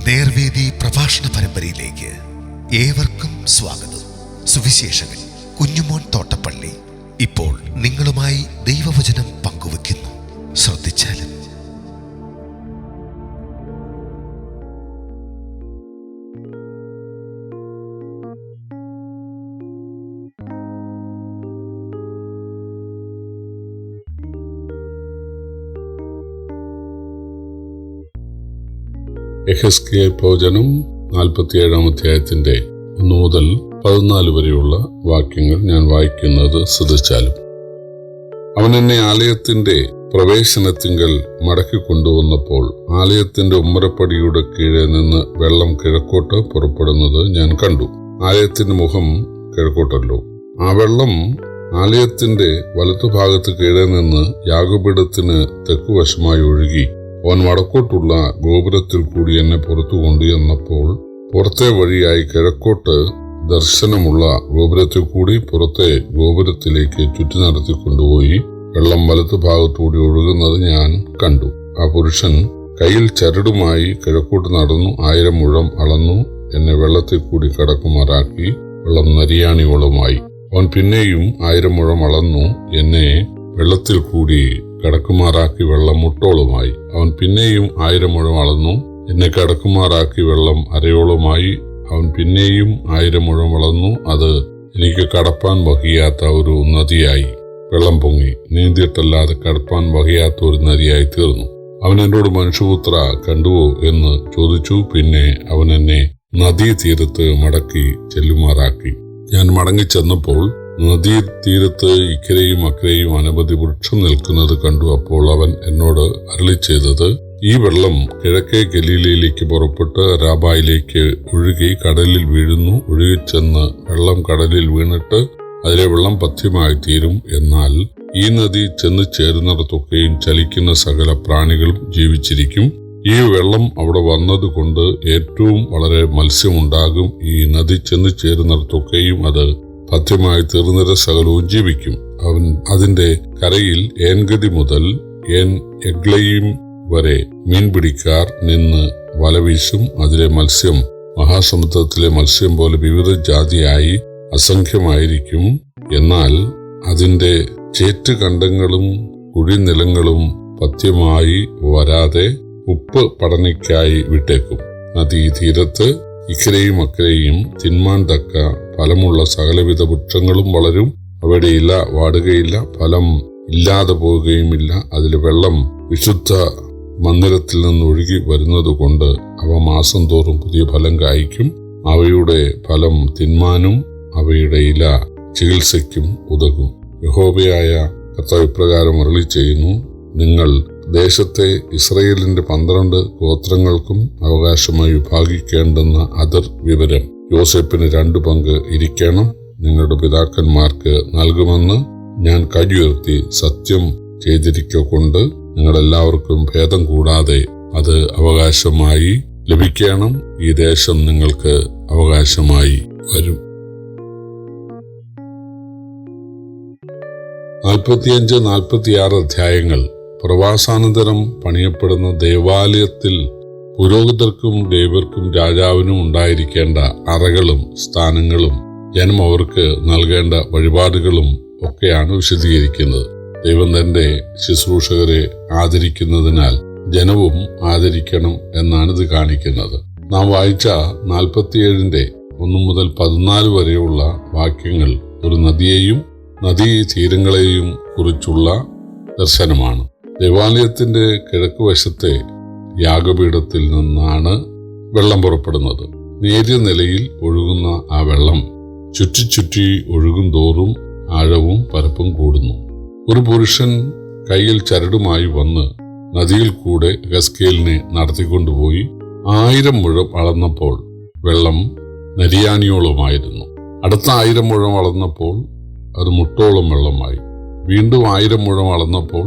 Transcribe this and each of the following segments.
നേർവേദി പ്രഭാഷണ പരമ്പരയിലേക്ക് ഏവർക്കും സ്വാഗതം. സുവിശേഷകൻ കുഞ്ഞുമോൻ തോട്ടപ്പള്ളി ഇപ്പോൾ നിങ്ങളുമായി ദൈവവചനം പങ്കുവെക്കുന്നു. ശ്രദ്ധിച്ചാലും. യെഹെസ്കേൽ പ്രവചനം 47-ാം അധ്യായത്തിന്റെ 1 മുതൽ 14 വരെയുള്ള വാക്യങ്ങൾ ഞാൻ വായിക്കുന്നത് ശ്രദ്ധിച്ചാലും. അവൻ എന്നെ ആലയത്തിന്റെ പ്രവേശനത്തിങ്കൽ മടക്കി കൊണ്ടുവന്നപ്പോൾ ആലയത്തിന്റെ ഉമ്മരപ്പടിയുടെ കീഴെ നിന്ന് വെള്ളം കിഴക്കോട്ട് പുറപ്പെടുന്നത് ഞാൻ കണ്ടു. ആലയത്തിന്റെ മുഖം കിഴക്കോട്ടല്ലോ. ആ വെള്ളം ആലയത്തിന്റെ വലത്തുഭാഗത്ത് കീഴെ നിന്ന് യാഗപീഠത്തിന് തെക്കുവശമായി ഒഴുകി അവൻ വടക്കോട്ടുള്ള ഗോപുരത്തിൽ കൂടി എന്നെ പുറത്തു കൊണ്ടുവന്നപ്പോൾ പുറത്തെ വഴിയായി കിഴക്കോട്ട് ദർശനമുള്ള ഗോപുരത്തിൽ കൂടി പുറത്തെ ഗോപുരത്തിലേക്ക് ചുറ്റി നടത്തിക്കൊണ്ടുപോയി വെള്ളം വലത്തു ഭാഗത്തുകൂടി ഒഴുകുന്നത് ഞാൻ കണ്ടു. ആ പുരുഷൻ കയ്യിൽ ചരടുമായി കിഴക്കോട്ട് നടന്നു 1000 മുഴം അളന്നു എന്നെ വെള്ളത്തിൽ കൂടി കടക്കുമാറാക്കി വെള്ളം നരിയാണിയോളമായി. അവൻ പിന്നെയും 1000 മുഴം അളന്നു എന്നെ വെള്ളത്തിൽ കൂടി കടക്കുമാറാക്കി വെള്ളം മുട്ടോളമായി. അവൻ പിന്നെയും 1000 മുഴം അളന്നു എന്നെ കടക്കുമാറാക്കി വെള്ളം അരയോളമായി. അവൻ പിന്നെയും 1000 മുഴം അളന്നു. അത് എനിക്ക് കടപ്പാൻ വഹിയാത്ത ഒരു നദിയായി വെള്ളം പൊങ്ങി നീന്തിയിട്ടല്ലാതെ കടപ്പാൻ വഹിയാത്ത ഒരു നദിയായി തീർന്നു. അവൻ എന്നോട് മനുഷ്യപുത്ര കണ്ടുവോ എന്ന് ചോദിച്ചു. പിന്നെ അവൻ എന്നെ നദീതീരത്ത് മടക്കി ചെല്ലുമാറാക്കി. ഞാൻ മടങ്ങിച്ചെന്നപ്പോൾ നദീ തീരത്ത് ഇക്കരെയും അക്കരെയും അനവധി വൃക്ഷം നിൽക്കുന്നത് കണ്ടു. അപ്പോൾ അവൻ എന്നോട് അരുളി ചെയ്തത്, ഈ വെള്ളം കിഴക്കേ ഗലീലയിലേക്ക് പുറപ്പെട്ട് രാബായിലേക്ക് ഒഴുകി കടലിൽ വീഴുന്നു. ഒഴുകിച്ചെന്ന് വെള്ളം കടലിൽ വീണിട്ട് അതിലെ വെള്ളം പഥ്യമായി തീരും. എന്നാൽ ഈ നദി ചെന്ന് ചേരുന്നിടത്തൊക്കെയും ചലിക്കുന്ന സകല പ്രാണികളും ജീവിച്ചിരിക്കും. ഈ വെള്ളം അവിടെ വന്നതുകൊണ്ട് ഏറ്റവും വളരെ മത്സ്യമുണ്ടാകും. ഈ നദി ചെന്ന് ചേരുന്നിടത്തൊക്കെയും അത് പഥ്യമായി തീർന്നിര സകലവും ജീവിക്കും. അവൻ അതിന്റെ കരയിൽ ഏൻഗതി മുതൽ ഏൻ എഗ്ലയും വരെ മീൻപിടിക്കാർ നിന്ന് വലവീശും. അതിലെ മത്സ്യം മഹാസമുദ്രത്തിലെ മത്സ്യം പോലെ വിവിധ ജാതിയായി അസംഖ്യമായിരിക്കും. എന്നാൽ അതിന്റെ ചേറ്റുകണ്ടങ്ങളും കുഴിനിലങ്ങളും പഥ്യമായി വരാതെ ഉപ്പ് പടനയ്ക്കായി വിട്ടേക്കും. നദീതീരത്ത് ഇക്കരെയും അക്കരെയും തിന്മാൻ തക്ക ഫലമുള്ള സകലവിധ വൃക്ഷങ്ങളും വളരും. അവയുടെ ഇല വാടുകയില്ല, ഫലം ഇല്ലാതെ പോവുകയുമില്ല. അതിലെ വെള്ളം വിശുദ്ധ മന്ദിരത്തിൽ നിന്ന് ഒഴുകി വരുന്നതുകൊണ്ട് അവ മാസം തോറും പുതിയ ഫലം കായ്ക്കും. അവയുടെ ഫലം തിന്മാനും അവയുടെ ഇല ചികിത്സയ്ക്കും ഉതകും. യഹോവയായ കർത്താവ് ഇപ്രകാരം അരുളി ചെയ്യുന്നു, നിങ്ങൾ ദേശത്തെ ഇസ്രയേലിന്റെ 12 ഗോത്രങ്ങൾക്കും അവകാശമായി വിഭാഗിക്കേണ്ടുന്ന അതിർ വിവരം യോസേപ്പിന് 2 പങ്ക് ഇരിക്കണം. നിങ്ങളുടെ പിതാക്കന്മാർക്ക് നൽകുമെന്ന് ഞാൻ കൈയുയർത്തി സത്യം ചെയ്തിരിക്കൊണ്ട് നിങ്ങളെല്ലാവർക്കും ഭേദം കൂടാതെ അത് അവകാശമായി ലഭിക്കണം. ഈ ദേശം നിങ്ങൾക്ക് അവകാശമായി വരും. 45-46 അധ്യായങ്ങൾ പ്രവാസാനന്തരം പണിയപ്പെടുന്ന ദേവാലയത്തിൽ പുരോഹിതർക്കും ലേവ്യർക്കും രാജാവിനും ഉണ്ടായിരിക്കേണ്ട അറകളും സ്ഥാനങ്ങളും ജനം അവർക്ക് നൽകേണ്ട വഴിപാടുകളും ഒക്കെയാണ് വിശദീകരിക്കുന്നത്. ദൈവം തന്റെ ശുശ്രൂഷകരെ ആദരിക്കുന്നതിനാൽ ജനവും ആദരിക്കണം എന്നാണിത് കാണിക്കുന്നത്. നാം വായിച്ച 47-ന്റെ 1 മുതൽ 14 വരെയുള്ള വാക്യങ്ങൾ ഒരു നദിയെയും നദീതീരങ്ങളെയും കുറിച്ചുള്ള ദർശനമാണ്. ദേവാലയത്തിന്റെ കിഴക്ക് വശത്തെ യാഗപീഠത്തിൽ നിന്നാണ് വെള്ളം പുറപ്പെടുന്നത്. നേരിയ നിലയിൽ ഒഴുകുന്ന ആ വെള്ളം ചുറ്റി ഒഴുകും തോറും ആഴവും പരപ്പും കൂടുന്നു. ഒരു പുരുഷൻ കയ്യിൽ ചരടുമായി വന്ന് നദിയിൽ കൂടെ യെഹെസ്കേലിനെ നടത്തിക്കൊണ്ടുപോയി 1000 മുഴം അളന്നപ്പോൾ വെള്ളം നരിയാണിയോളമായിരുന്നു. അടുത്ത 1000 മുഴം അളന്നപ്പോൾ അത് മുട്ടോളം വെള്ളമായി. വീണ്ടും 1000 മുഴം അളന്നപ്പോൾ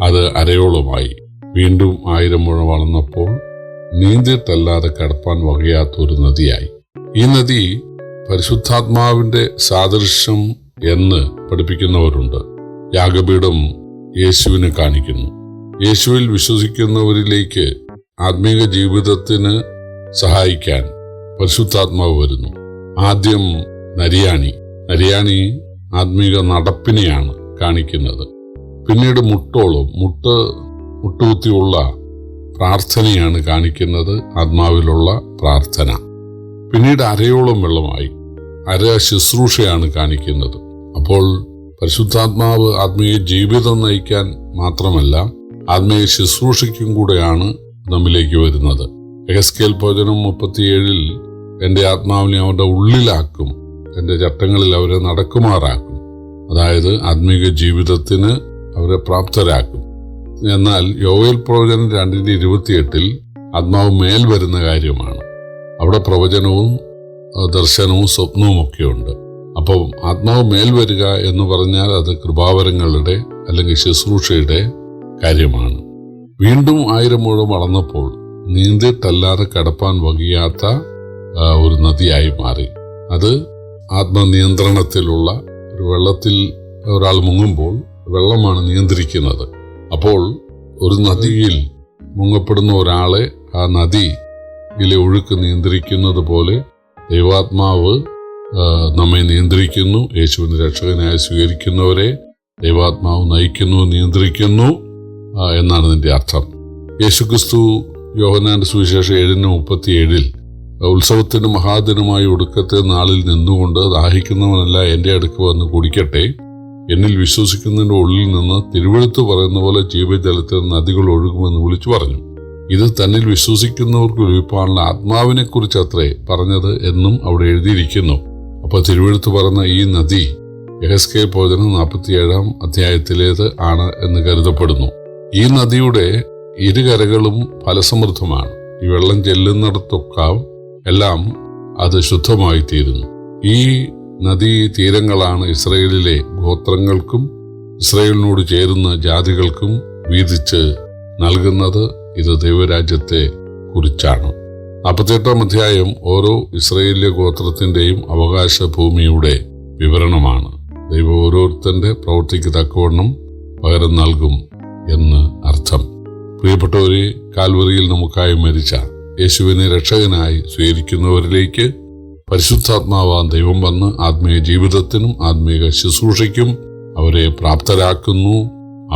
അത് അരയോളമായി. വീണ്ടും 1000 മുഴം അളന്നപ്പോൾ നീന്തിയിട്ടല്ലാതെ കടപ്പാൻ വകയാത്ത ഒരു നദിയായി. ഈ നദി പരിശുദ്ധാത്മാവിന്റെ സാദൃശ്യം എന്ന് പഠിപ്പിക്കുന്നവരുണ്ട്. യാഗപീഠം യേശുവിനെ കാണിക്കുന്നു. യേശുവിൽ വിശ്വസിക്കുന്നവരിലേക്ക് ആത്മീക ജീവിതത്തിന് സഹായിക്കാൻ പരിശുദ്ധാത്മാവ് വരുന്നു. ആദ്യം നരിയാണി ആത്മീക നടപ്പിനെയാണ് കാണിക്കുന്നത്. പിന്നീട് മുട്ടുകുത്തിയുള്ള പ്രാർത്ഥനയാണ് കാണിക്കുന്നത്, ആത്മാവിലുള്ള പ്രാർത്ഥന. പിന്നീട് അരയോളം വെള്ളമായി ശുശ്രൂഷയാണ് കാണിക്കുന്നത്. അപ്പോൾ പരിശുദ്ധാത്മാവ് ആത്മീയ ജീവിതം നയിക്കാൻ മാത്രമല്ല, ആത്മീയ ശുശ്രൂഷയ്ക്കും കൂടെയാണ് നമ്മിലേക്ക് വരുന്നത്. യെഹെസ്കേൽ പ്രവചനം 37 എൻ്റെ ആത്മാവിനെ അവരുടെ ഉള്ളിലാക്കും, എൻ്റെ ചട്ടങ്ങളിൽ അവരെ നടക്കുമാറാക്കും. അതായത് ആത്മീക ജീവിതത്തിന് അവരെ പ്രാപ്തരാക്കും. എന്നാൽ യോവേൽ പ്രവചനം 2:28 ആത്മാവ് മേൽ വരുന്ന കാര്യമാണ്. അവിടെ പ്രവചനവും ദർശനവും സ്വപ്നവും ഒക്കെയുണ്ട്. അപ്പോൾ ആത്മാവ് മേൽ വരിക എന്ന് പറഞ്ഞാൽ അത് കൃപാവരങ്ങളുടെ അല്ലെങ്കിൽ ശുശ്രൂഷയുടെ കാര്യമാണ്. വീണ്ടും 1000 മുഴം വളർന്നപ്പോൾ നീന്തിട്ടല്ലാതെ കടപ്പാൻ വകയാത്ത ഒരു നദിയായി മാറി. അത് ആത്മനിയന്ത്രണത്തിലുള്ള ഒരു വെള്ളത്തിൽ ഒരാൾ മുങ്ങുമ്പോൾ വെള്ളമാണ് നിയന്ത്രിക്കുന്നത്. അപ്പോൾ ഒരു നദിയിൽ മുങ്ങപ്പെടുന്ന ഒരാളെ ആ നദിയിലെ ഒഴുക്ക് നിയന്ത്രിക്കുന്നത് പോലെ ദൈവാത്മാവ് നമ്മെ നിയന്ത്രിക്കുന്നു. യേശുവിനെ രക്ഷകനായി സ്വീകരിക്കുന്നവരെ ദൈവാത്മാവ് നയിക്കുന്നു, നിയന്ത്രിക്കുന്നു എന്നാണ് ഇതിന്റെ അർത്ഥം. യേശുക്രിസ്തു യോഹന്നാന്റെ സുവിശേഷം 7:37 ഉത്സവത്തിന് മഹാദിനമായ ഒടുക്കത്തെ നാളിൽ നിന്നുകൊണ്ട് ദാഹിക്കുന്നവനല്ല എൻ്റെ അടുക്ക് വന്ന് കുടിക്കട്ടെ, എന്നിൽ വിശ്വസിക്കുന്നതിന്റെ ഉള്ളിൽ നിന്ന് തിരുവെഴുത്ത് പറയുന്ന പോലെ ജീവജലത്തിൽ നദികൾ ഒഴുകുമെന്ന് വിളിച്ചു പറഞ്ഞു. ഇത് തന്നിൽ വിശ്വസിക്കുന്നവർക്ക് ലഭിക്കാനുള്ള ആത്മാവിനെ കുറിച്ച് അത്രേ പറഞ്ഞത് എന്നും അവിടെ എഴുതിയിരിക്കുന്നു. അപ്പോൾ തിരുവെഴുത്ത് പറഞ്ഞ ഈ നദി യെഹെസ്കേൽ പ്രവചനം 47 അധ്യായത്തിലേത് ആണ് എന്ന് കരുതപ്പെടുന്നു. ഈ നദിയുടെ ഇരുകരകളും ഫലസമൃദ്ധമാണ്. ഈ വെള്ളം ചെല്ലുന്നിടത്തൊക്കെ എല്ലാം അത് ശുദ്ധമായി തീരുന്നു. ഈ നദീ തീരങ്ങളാണ് ഇസ്രയേലിലെ ഗോത്രങ്ങൾക്കും ഇസ്രയേലിനോട് ചേരുന്ന ജാതികൾക്കും വീതിച്ച് നൽകുന്നത്. ഇത് ദൈവരാജ്യത്തെ കുറിച്ചാണ്. 48 അധ്യായം ഓരോ ഇസ്രയേലിലെ ഗോത്രത്തിന്റെയും അവകാശ ഭൂമിയുടെ വിവരണമാണ്. ദൈവം ഓരോരുത്തന്റെ പ്രവൃത്തിക്ക് തക്കവണ്ണം പകരം നൽകും എന്ന് അർത്ഥം. പ്രിയപ്പെട്ടവരെ, കാൽവറിയിൽ നമുക്കായി മരിച്ച യേശുവിനെ രക്ഷകനായി സ്വീകരിക്കുന്നവരിലേക്ക് പരിശുദ്ധാത്മാവാൻ ദൈവം വന്ന് ആത്മീയ ജീവിതത്തിനും ആത്മീയ ശുശ്രൂഷയ്ക്കും അവരെ പ്രാപ്തരാക്കുന്നു.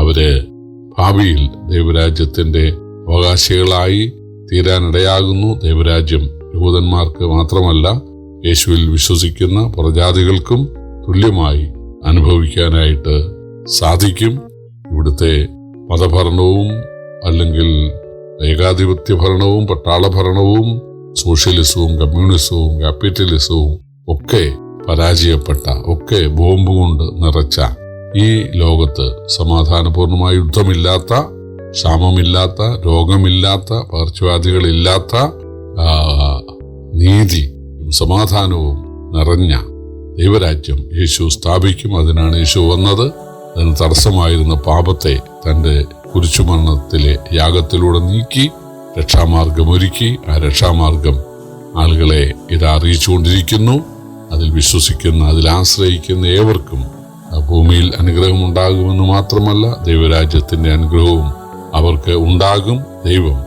അവരെ ഭാവിയിൽ ദൈവരാജ്യത്തിന്റെ അവകാശികളായി തീരാനിടയാകുന്നു. ദൈവരാജ്യം യഹൂദന്മാർക്ക് മാത്രമല്ല, യേശുവിൽ വിശ്വസിക്കുന്ന പുറജാതികൾക്കും തുല്യമായി അനുഭവിക്കാനായിട്ട് സാധിക്കും. ഇവിടുത്തെ മതഭരണവും അല്ലെങ്കിൽ ഏകാധിപത്യ ഭരണവും പട്ടാള ഭരണവും സോഷ്യലിസവും കമ്മ്യൂണിസവും ക്യാപിറ്റലിസവും ഒക്കെ പരാജയപ്പെട്ട, ഒക്കെ ബോംബ് കൊണ്ട് നിറച്ച ഈ ലോകത്ത് സമാധാനപൂർണമായ യുദ്ധമില്ലാത്ത, ക്ഷാമമില്ലാത്ത, രോഗമില്ലാത്ത, പകർച്ചവ്യാധികളില്ലാത്ത, നീതി സമാധാനവും നിറഞ്ഞ ദൈവരാജ്യം യേശു സ്ഥാപിക്കും. അതിനാണ് യേശു വന്നത്. അതിന് തടസ്സമായിരുന്ന പാപത്തെ തന്റെ കുരിശുമരണത്തിലെ യാഗത്തിലൂടെ നീക്കി രക്ഷാമാർഗമൊരുക്കി. ആ രക്ഷാമാർഗം ആളുകളെ ഇത് അറിയിച്ചുകൊണ്ടിരിക്കുന്നു. അതിൽ വിശ്വസിക്കുന്ന, അതിൽ ആശ്രയിക്കുന്ന ഏവർക്കും ഭൂമിയിൽ അനുഗ്രഹം ഉണ്ടാകുമെന്ന് മാത്രമല്ല, ദൈവരാജ്യത്തിന്റെ അനുഗ്രഹവും അവർക്ക് ഉണ്ടാകും. ദൈവം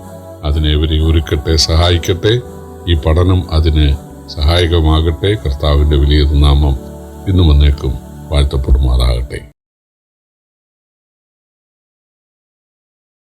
അതിനെവരെ ഒരുക്കട്ടെ, സഹായിക്കട്ടെ. ഈ പഠനം അതിന് സഹായകമാകട്ടെ. കർത്താവിന്റെ വലിയ നാമം ഇന്നും എന്നേക്കും വാഴ്ത്തപ്പെടുമാറാകട്ടെ.